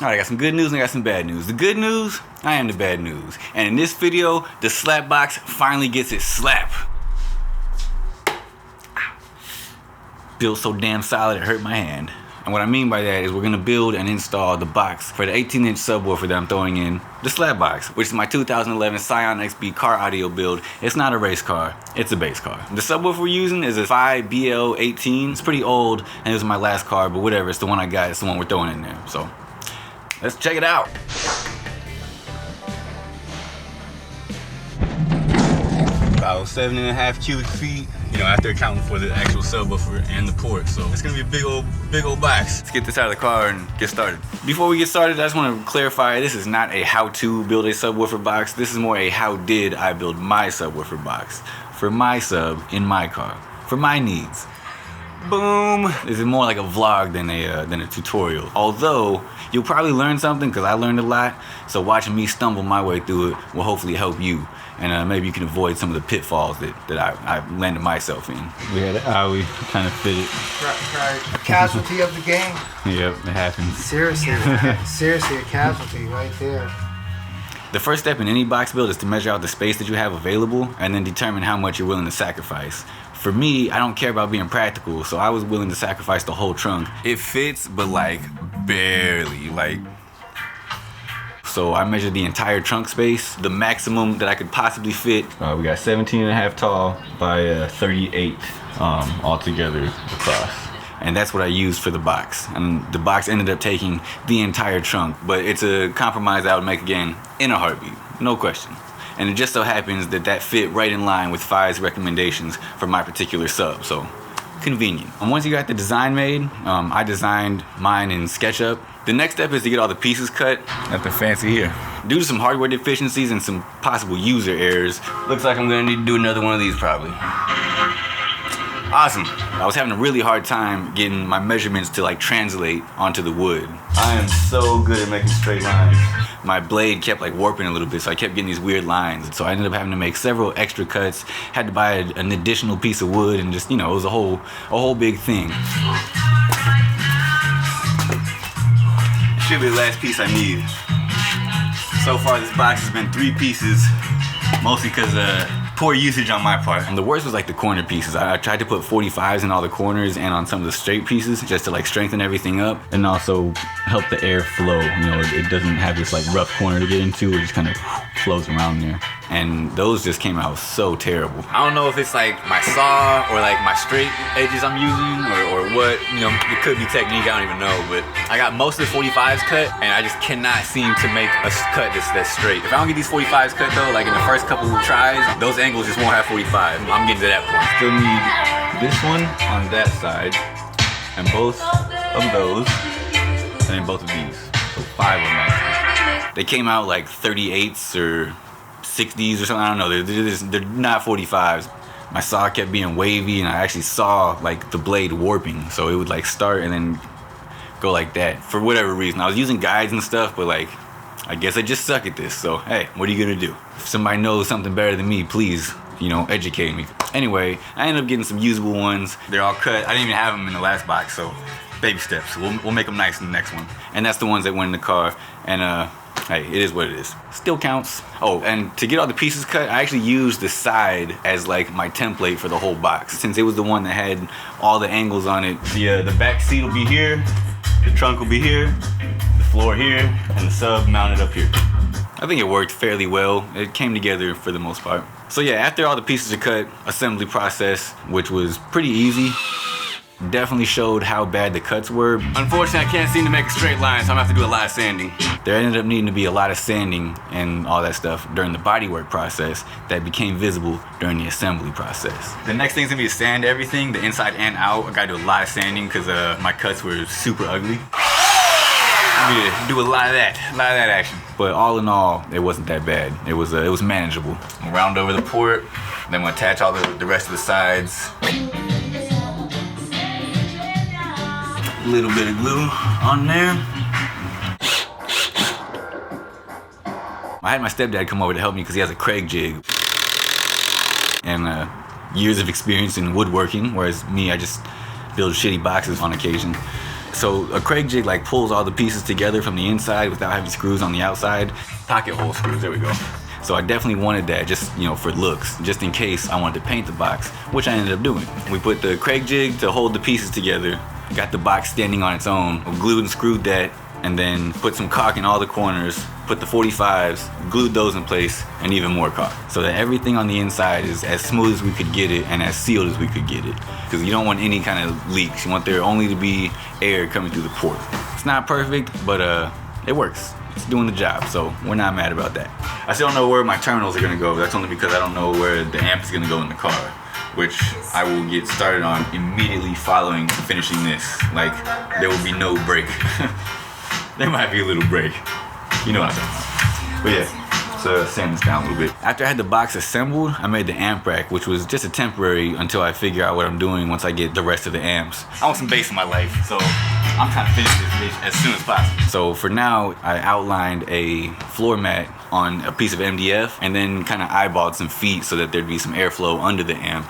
Alright, I got some good news and I got some bad news. The good news, I am the bad news. And in this video, the DaSlapBox finally gets its slap. Built so damn solid it hurt my hand. And what I mean by that is we're gonna build and install the box for the 18-inch subwoofer that I'm throwing in the DaSlapBox, which is my 2011 Scion XB car audio build. It's not a race car, it's a base car. The subwoofer we're using is a BL18. It's pretty old and it was my last car, but whatever, it's the one I got, it's the one we're throwing in there. So let's check it out. About 7.5 cubic feet, you know, after accounting for the actual subwoofer and the port. So it's gonna be a big old box. Let's get this out of the car and get started. Before we get started, I just want to clarify, this is not a how to build a subwoofer box. This is more a how did I build my subwoofer box for my sub in my car, for my needs. Boom. This is more like a vlog than a tutorial. Although you'll probably learn something because I learned a lot. So watching me stumble my way through it will hopefully help you. And maybe you can avoid some of the pitfalls that I've landed myself in. We had an owie kind of fit it. Right. Casualty of the game. Yep, it happens. Seriously, seriously, a casualty right there. The first step in any box build is to measure out the space that you have available and then determine how much you're willing to sacrifice. For me, I don't care about being practical, so I was willing to sacrifice the whole trunk. It fits, but like barely, like. So I measured the entire trunk space, the maximum that I could possibly fit. We got 17.5 tall by 38 altogether across. And that's what I used for the box. And the box ended up taking the entire trunk, but it's a compromise I would make again in a heartbeat, no question. And it just so happens that that fit right in line with Fi's recommendations for my particular sub, so convenient. And once you got the design made, I designed mine in SketchUp. The next step is to get all the pieces cut. Nothing fancy here. Due to some hardware deficiencies and some possible user errors, looks like I'm gonna need to do another one of these probably. Awesome. I was having a really hard time getting my measurements to like translate onto the wood. I am so good at making straight lines. My blade kept like warping a little bit, so I kept getting these weird lines. So I ended up having to make several extra cuts, had to buy an additional piece of wood, and just, you know, it was a whole big thing. Should be the last piece I need. So far this box has been 3 pieces, mostly because poor usage on my part. And the worst was like the corner pieces. I tried to put 45s in all the corners and on some of the straight pieces just to like strengthen everything up and also help the air flow. You know, it doesn't have this like rough corner to get into, it just kind of flows around there. And those just came out so terrible. I don't know if it's like my saw or like my straight edges I'm using or what, you know, it could be technique, I don't even know, but I got most of the 45s cut and I just cannot seem to make a cut that's straight. If I don't get these 45s cut though, like in the first couple of tries, those angles just won't have 45. I'm getting to that point. Still need this one on that side and both of those and then both of these. So 5 on that side. They came out like 38s or 60s or something, I don't know, they're not 45s. My saw kept being wavy and I actually saw like the blade warping, so it would like start and then go like that for whatever reason. I was using guides and stuff, but like I guess I just suck at this, so hey, what are you gonna do? If somebody knows something better than me, please, you know, educate me. Anyway, I ended up getting some usable ones. They're all cut. I didn't even have them in the last box, so baby steps. We'll make them nice in the next one. And that's the ones that went in the car, and hey, it is what it is. Still counts. Oh, and to get all the pieces cut, I actually used the side as like my template for the whole box. Since it was the one that had all the angles on it. The back seat will be here, the trunk will be here, the floor here, and the sub mounted up here. I think it worked fairly well. It came together for the most part. So yeah, after all the pieces are cut, assembly process, which was pretty easy. Definitely showed how bad the cuts were. Unfortunately, I can't seem to make a straight line, so I'm gonna have to do a lot of sanding. There ended up needing to be a lot of sanding and all that stuff during the bodywork process that became visible during the assembly process. The next thing's gonna be to sand everything, the inside and out. I gotta do a lot of sanding because my cuts were super ugly. I'm gonna do a lot of that action. But all in all, it wasn't that bad. It was manageable. I'm gonna round over the port, then I'm gonna attach all the rest of the sides. Little bit of glue on there. I had my stepdad come over to help me because he has a Craig jig and years of experience in woodworking, whereas me, I just build shitty boxes on occasion. So a Craig jig like pulls all the pieces together from the inside without having screws on the outside. Pocket hole screws, there we go. So I definitely wanted that just, you know, for looks, just in case I wanted to paint the box, which I ended up doing. We put the Craig jig to hold the pieces together, got the box standing on its own, glued and screwed that, and then put some caulk in all the corners, put the 45s, glued those in place, and even more caulk. So that everything on the inside is as smooth as we could get it and as sealed as we could get it. Because you don't want any kind of leaks. You want there only to be air coming through the port. It's not perfect, but it works. It's doing the job, so we're not mad about that. I still don't know where my terminals are gonna go. That's only because I don't know where the amp is gonna go in the car, which I will get started on immediately following finishing this. Like, there will be no break. There might be a little break. You know what I'm talking about. But yeah, so sand this down a little bit. After I had the box assembled, I made the amp rack, which was just a temporary until I figure out what I'm doing once I get the rest of the amps. I want some bass in my life, so I'm trying to finish this bitch as soon as possible. So for now, I outlined a floor mat on a piece of MDF and then kind of eyeballed some feet so that there'd be some airflow under the amp.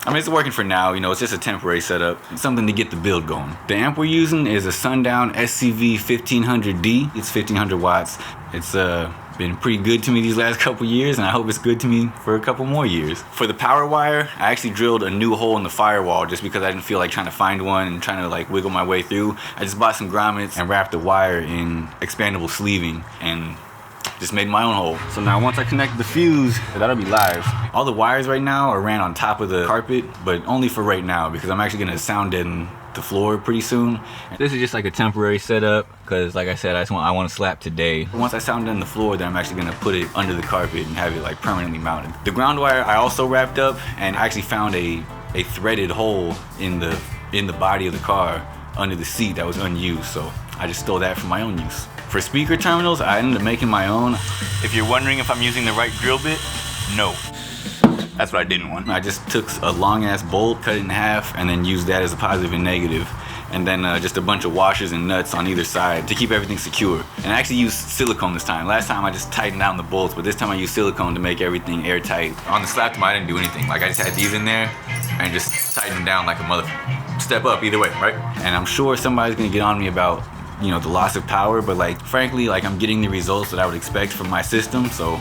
I mean, it's working for now, you know, it's just a temporary setup. It's something to get the build going. The amp we're using is a Sundown SCV-1500D. It's 1500 watts. It's been pretty good to me these last couple years, and I hope it's good to me for a couple more years. For the power wire, I actually drilled a new hole in the firewall just because I didn't feel like trying to find one and trying to like wiggle my way through. I just bought some grommets and wrapped the wire in expandable sleeving and just made my own hole. So now once I connect the fuse, that'll be live. All the wires right now are ran on top of the carpet, but only for right now because I'm actually gonna sound deaden the floor pretty soon. This is just like a temporary setup because like I said, I want to slap today. Once I sound deaden the floor, then I'm actually gonna put it under the carpet and have it like permanently mounted. The ground wire I also wrapped up, and I actually found a threaded hole in the body of the car under the seat that was unused, so I just stole that for my own use. For speaker terminals, I ended up making my own. If you're wondering if I'm using the right drill bit, no. That's what I didn't want. I just took a long ass bolt, cut it in half, and then used that as a positive and negative. And then just a bunch of washers and nuts on either side to keep everything secure. And I actually used silicone this time. Last time I just tightened down the bolts, but this time I used silicone to make everything airtight. On the slap tom, I didn't do anything. Like I just had these in there and just tightened down like a mother. Step up either way, right? And I'm sure somebody's gonna get on me about, you know, the loss of power, but like frankly, like I'm getting the results that I would expect from my system, so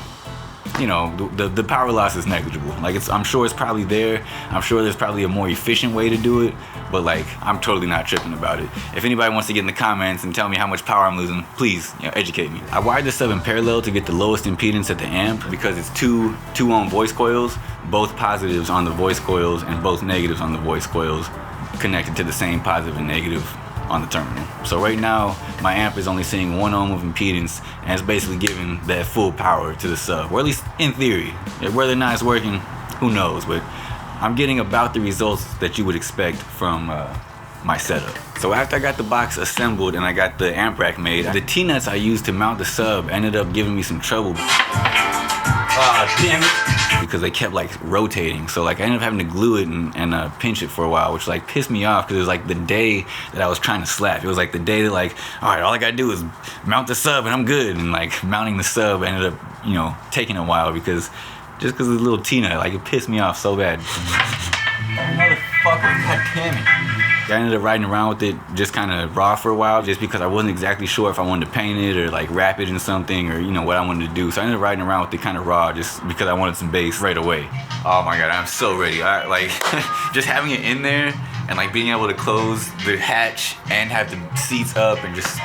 you know, the power loss is negligible. Like I'm sure it's probably there. I'm sure there's probably a more efficient way to do it, but like I'm totally not tripping about it. If anybody wants to get in the comments and tell me how much power I'm losing, please, you know, educate me. I wired this sub in parallel to get the lowest impedance at the amp because it's two ohm voice coils, both positives on the voice coils and both negatives on the voice coils connected to the same positive and negative on the terminal. So right now, my amp is only seeing 1 ohm of impedance, and it's basically giving that full power to the sub, or at least in theory. Whether or not it's working, who knows, but I'm getting about the results that you would expect from my setup. So after I got the box assembled and I got the amp rack made, the T-nuts I used to mount the sub ended up giving me some trouble. Damn it. Because they kept like rotating, so like I ended up having to glue it and pinch it for a while, which like pissed me off because it was like the day that I was trying to slap. It was like the day that like, all right, all I gotta do is mount the sub and I'm good. And like mounting the sub ended up, you know, taking a while because just because of the little T-nut, like it pissed me off so bad. Motherfucker, god damn it. I ended up riding around with it just kind of raw for a while just because I wasn't exactly sure if I wanted to paint it or like wrap it in something or, you know, what I wanted to do. So I ended up riding around with it kind of raw just because I wanted some bass right away. Oh my god, I'm so ready. Like just having it in there and like being able to close the hatch and have the seats up and just,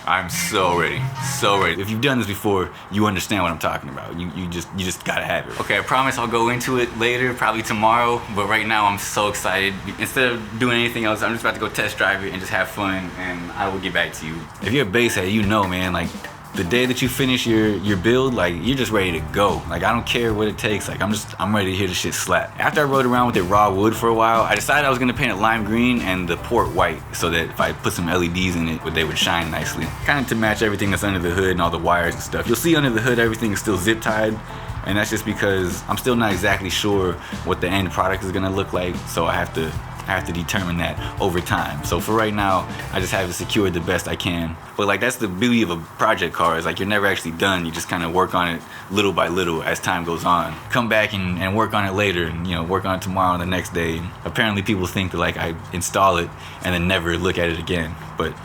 I'm so ready, so ready. If you've done this before, you understand what I'm talking about. You just gotta have it. Okay, I promise I'll go into it later, probably tomorrow, but right now I'm so excited. Instead of doing anything else, I'm just about to go test drive it and just have fun, and I will get back to you. If you're a bass head, you know, man, like the day that you finish your build, like you're just ready to go. Like I don't care what it takes, like I'm ready to hear the shit slap. After I rode around with it raw wood for a while, I decided I was gonna paint it lime green and the port white so that if I put some LEDs in it, they would shine nicely. Kind of to match everything that's under the hood and all the wires and stuff. You'll see under the hood everything is still zip tied, and that's just because I'm still not exactly sure what the end product is gonna look like, so I have to I have to determine that over time. So for right now, I just have it secured the best I can. But like, that's the beauty of a project car, is like you're never actually done. You just kind of work on it little by little as time goes on. Come back and work on it later, and work on it tomorrow and the next day. Apparently people think that like I install it and then never look at it again. But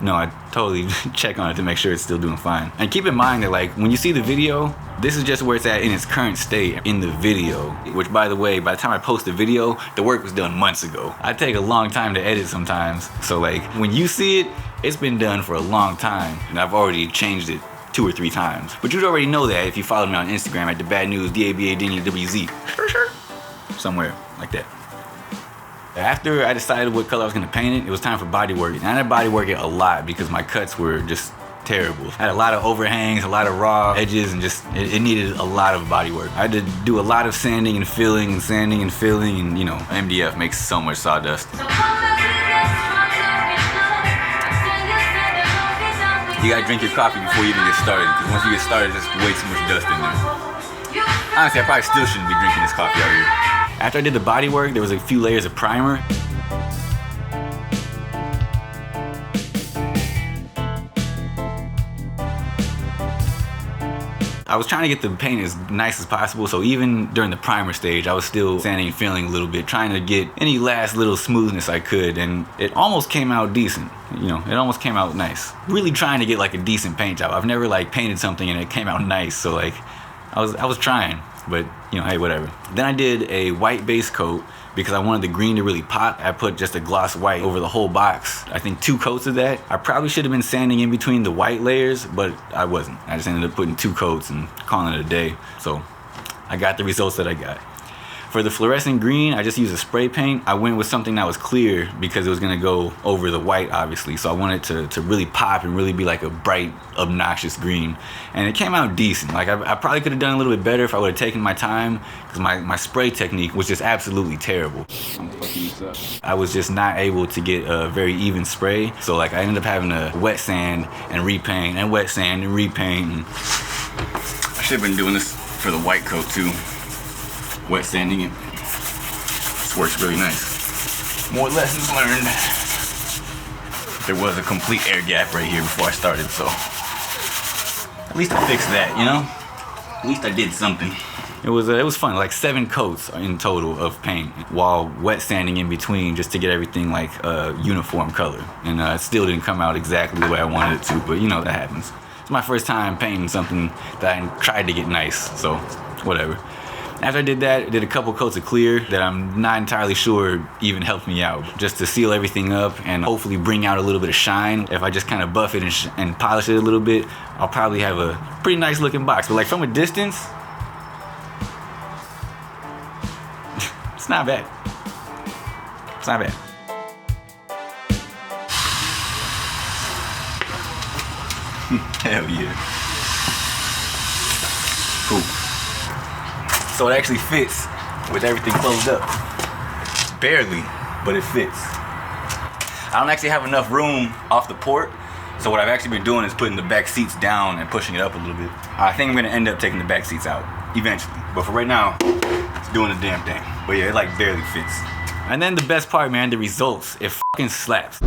no, I totally check on it to make sure it's still doing fine. And keep in mind that like when you see the video, this is just where it's at in its current state in the video. Which, by the way, by the time I post the video, the work was done months ago. I take a long time to edit sometimes. So like when you see it, it's been done for a long time. And I've already changed it 2 or 3 times. But you'd already know that if you followed me on Instagram at DaBadNewz, DaBadNewz. Somewhere like that. After I decided what color I was gonna paint it, it was time for body work. And I had to body work it a lot because my cuts were just terrible. I had a lot of overhangs, a lot of raw edges, and just it needed a lot of body work. I had to do a lot of sanding and filling and sanding and filling, and MDF makes so much sawdust. You gotta drink your coffee before you even get started, because once you get started, there's way too much dust in there. Honestly, I probably still shouldn't be drinking this coffee out here. After I did the body work, there was a few layers of primer. I was trying to get the paint as nice as possible, so even during the primer stage, I was still sanding and filling a little bit, trying to get any last little smoothness I could, and it almost came out decent. It almost came out nice. Really trying to get like a decent paint job. I've never like painted something and it came out nice, so like I was trying, but hey, whatever. Then I did a white base coat because I wanted the green to really pop. I put just a gloss white over the whole box. I think 2 coats of that. I probably should have been sanding in between the white layers, but I wasn't. I just ended up putting 2 coats and calling it a day. So I got the results that I got. For the fluorescent green, I just used a spray paint. I went with something that was clear because it was gonna go over the white, obviously. So I wanted to really pop and really be like a bright, obnoxious green. And it came out decent. Like I probably could have done a little bit better if I would have taken my time, because my spray technique was just absolutely terrible. I was just not able to get a very even spray. So like I ended up having to wet sand and repaint and wet sand and repaint. And I should have been doing this for the white coat too. Wet sanding it. This works really nice. More lessons learned. There was a complete air gap right here before I started, so at least I fixed that, At least I did something. It was fun, like 7 coats in total of paint, while wet sanding in between just to get everything like a uniform color. And it still didn't come out exactly the way I wanted it to, but that happens. It's my first time painting something that I tried to get nice, so whatever. After I did that, I did a couple coats of clear that I'm not entirely sure even helped me out, just to seal everything up and hopefully bring out a little bit of shine. If I just kind of buff it and polish it a little bit, I'll probably have a pretty nice looking box. But like from a distance, it's not bad. It's not bad. Hell yeah. Cool. So it actually fits with everything closed up. Barely, but it fits. I don't actually have enough room off the port, so what I've actually been doing is putting the back seats down and pushing it up a little bit. I think I'm gonna end up taking the back seats out eventually, but for right now, it's doing the damn thing. But yeah, it like barely fits. And then the best part, man, the results. It fucking slaps.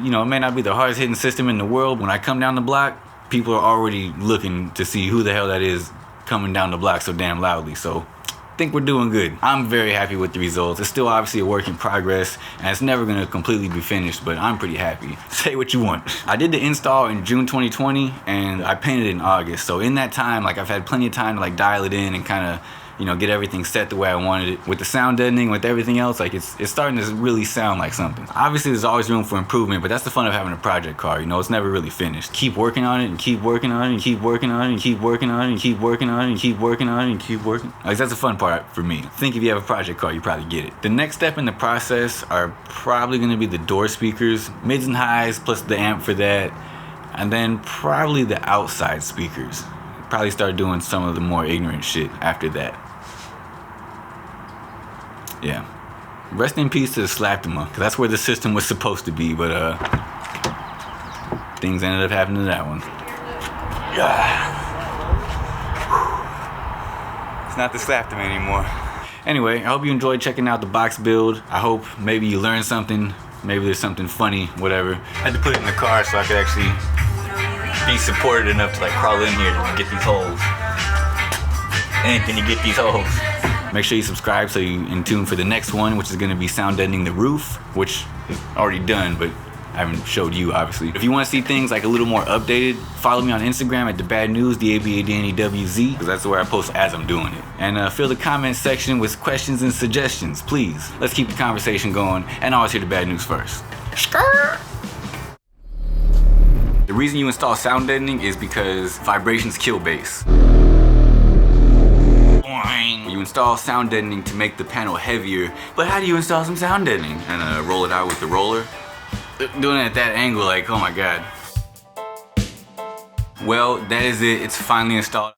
It may not be the hardest hitting system in the world. When I come down the block, people are already looking to see who the hell that is coming down the block so damn loudly. So I think we're doing good. I'm very happy with the results. It's still obviously a work in progress, and it's never gonna completely be finished, but I'm pretty happy. Say what you want. I did the install in June 2020, and I painted it in August. So in that time, like I've had plenty of time to like dial it in and kind of get everything set the way I wanted it. With the sound deadening, with everything else, like it's starting to really sound like something. Obviously, there's always room for improvement, but that's the fun of having a project car. It's never really finished. Keep working on it and keep working on it and keep working on it and keep working on it and keep working on it and keep working on it and keep working. Like that's the fun part for me. I think if you have a project car, you probably get it. The next step in the process are probably gonna be the door speakers, mids and highs, plus the amp for that, and then probably the outside speakers. Probably start doing some of the more ignorant shit after that. Yeah. Rest in peace to the Slaptima, cause that's where the system was supposed to be, but things ended up happening to that one. Yeah. It's not the Slaptima anymore. Anyway, I hope you enjoyed checking out the box build. I hope maybe you learned something. Maybe there's something funny, whatever. I had to put it in the car so I could actually be supported enough to like crawl in here to get these holes. And can you get these holes? Make sure you subscribe so you're in tune for the next one, which is gonna be sound deadening the roof, which is already done, but I haven't showed you, obviously. If you want to see things like a little more updated, follow me on Instagram at DaBadNewz, DaBadNewz, because that's where I post as I'm doing it. And fill the comment section with questions and suggestions, please. Let's keep the conversation going, and always hear the bad news first. Skrrr! The reason you install sound deadening is because vibrations kill bass. You install sound deadening to make the panel heavier, but how do you install some sound deadening? And roll it out with the roller? Doing it at that angle, like, oh my god. Well, that is it. It's finally installed.